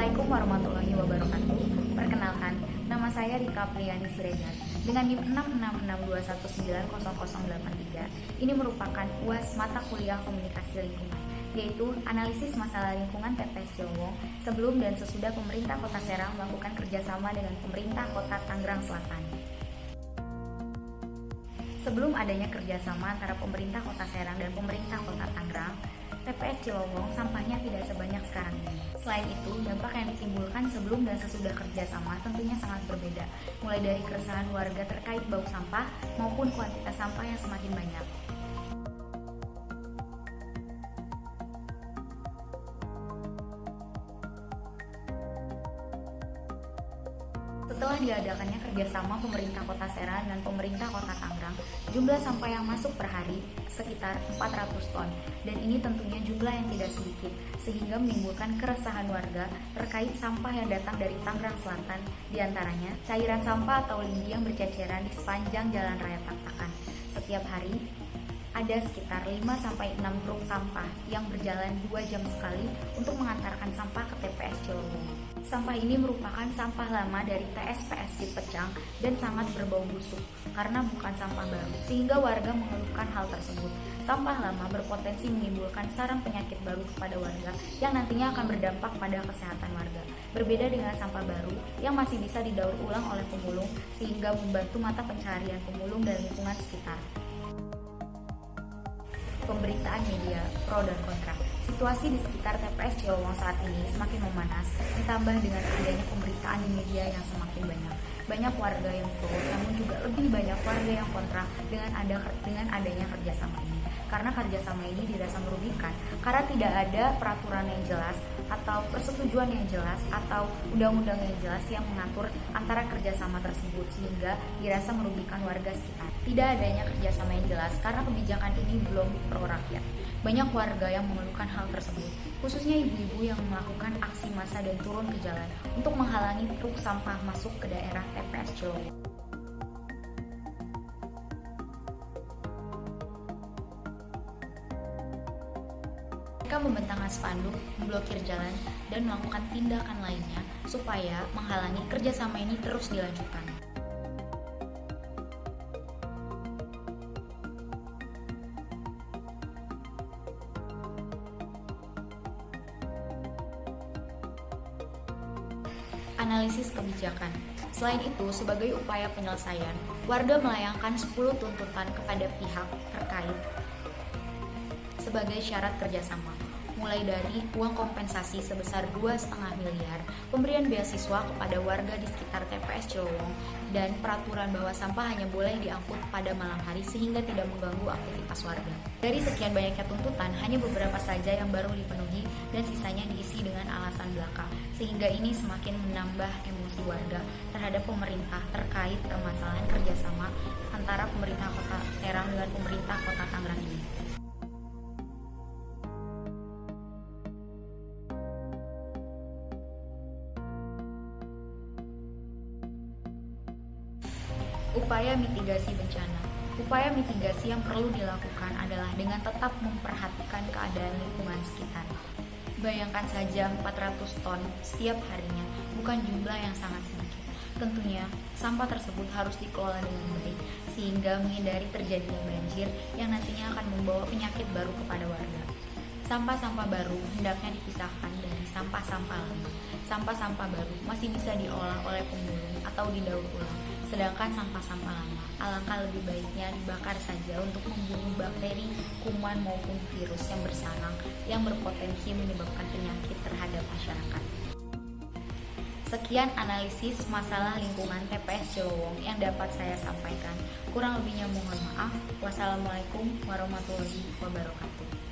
Assalamualaikum warahmatullahi wabarakatuh. Perkenalkan, nama saya Rika Priani Siregar dengan NIM 66621900083. Ini merupakan UAS mata kuliah Komunikasi Lingkungan, yaitu analisis masalah lingkungan TPS Cilowong sebelum dan sesudah pemerintah Kota Serang melakukan kerjasama dengan pemerintah Kota Tangerang Selatan. Sebelum adanya kerjasama antara pemerintah Kota Serang dan pemerintah Kota Tangerang, TPS Cilowong sampahnya tidak sebanyak sekarang ini. Selain itu, dampak yang ditimbulkan sebelum dan sesudah kerjasama tentunya sangat berbeda, mulai dari keresahan warga terkait bau sampah maupun kuantitas sampah yang semakin banyak. Setelah diadakannya kerjasama pemerintah Kota Serang dan pemerintah Kota Tangerang, jumlah sampah yang masuk per hari sekitar 400 ton, dan ini tentunya jumlah yang tidak sedikit, sehingga menimbulkan keresahan warga terkait sampah yang datang dari Tangerang Selatan, diantaranya cairan sampah atau lindi yang berceceran di sepanjang Jalan Raya Taktakan. Setiap hari, ada sekitar 5-6 truk sampah yang berjalan 2 jam sekali untuk mengantarkan sampah ke TPS Cilowong. Sampah ini merupakan sampah lama dari TSPS Cipecang dan sangat berbau busuk karena bukan sampah baru, sehingga warga mengeluhkan hal tersebut. Sampah lama berpotensi menimbulkan sarang penyakit baru kepada warga yang nantinya akan berdampak pada kesehatan warga. Berbeda dengan sampah baru yang masih bisa didaur ulang oleh pemulung sehingga membantu mata pencaharian pemulung dan lingkungan sekitar. Pemberitaan media pro dan kontra. Situasi di sekitar TPS Cilowong saat ini semakin memanas, ditambah dengan adanya pemberitaan di media yang semakin banyak. Banyak warga yang pro, namun juga lebih banyak warga yang kontra dengan adanya kerjasama ini. Karena kerjasama ini dirasa merugikan, karena tidak ada peraturan yang jelas atau persetujuan yang jelas atau undang-undang yang jelas yang mengatur antara kerjasama tersebut, sehingga dirasa merugikan warga sekitar. Tidak adanya kerjasama yang jelas karena kebijakan ini belum pro rakyat. Banyak warga yang mengeluhkan hal tersebut, khususnya ibu-ibu yang melakukan aksi massa dan turun ke jalan untuk menghalangi truk sampah masuk ke daerah TPS Cilowong. Mereka membentangkan spanduk, memblokir jalan, dan melakukan tindakan lainnya supaya menghalangi kerjasama ini terus dilanjutkan. Analisis kebijakan. Selain itu, sebagai upaya penyelesaian, warga melayangkan 10 tuntutan kepada pihak terkait sebagai syarat kerjasama, mulai dari uang kompensasi sebesar 2,5 miliar, pemberian beasiswa kepada warga di sekitar TPS Cilowong, dan peraturan bahwa sampah hanya boleh diangkut pada malam hari sehingga tidak mengganggu aktivitas warga. Dari sekian banyaknya tuntutan, hanya beberapa saja yang baru dipenuhi dan sisanya diisi dengan alasan belaka, sehingga ini semakin menambah emosi warga terhadap pemerintah terkait permasalahan kerjasama antara pemerintah Kota Serang dengan pemerintah Kota Tangerang ini. Upaya mitigasi bencana. Upaya mitigasi yang perlu dilakukan adalah dengan tetap memperhatikan keadaan lingkungan sekitar. Bayangkan saja 400 ton setiap harinya, bukan jumlah yang sangat sedikit. Tentunya, sampah tersebut harus dikelola dengan baik, sehingga menghindari terjadinya banjir yang nantinya akan membawa penyakit baru kepada warga. Sampah-sampah baru hendaknya dipisahkan dari sampah-sampah lama. Sampah-sampah baru masih bisa diolah oleh pemulung atau didaur ulang. Sedangkan sampah-sampah lama, alangkah lebih baiknya dibakar saja untuk membunuh bakteri, kuman maupun virus yang bersarang yang berpotensi menyebabkan penyakit terhadap masyarakat. Sekian analisis masalah lingkungan TPS Cilowong yang dapat saya sampaikan. Kurang lebihnya mohon maaf. Wassalamualaikum warahmatullahi wabarakatuh.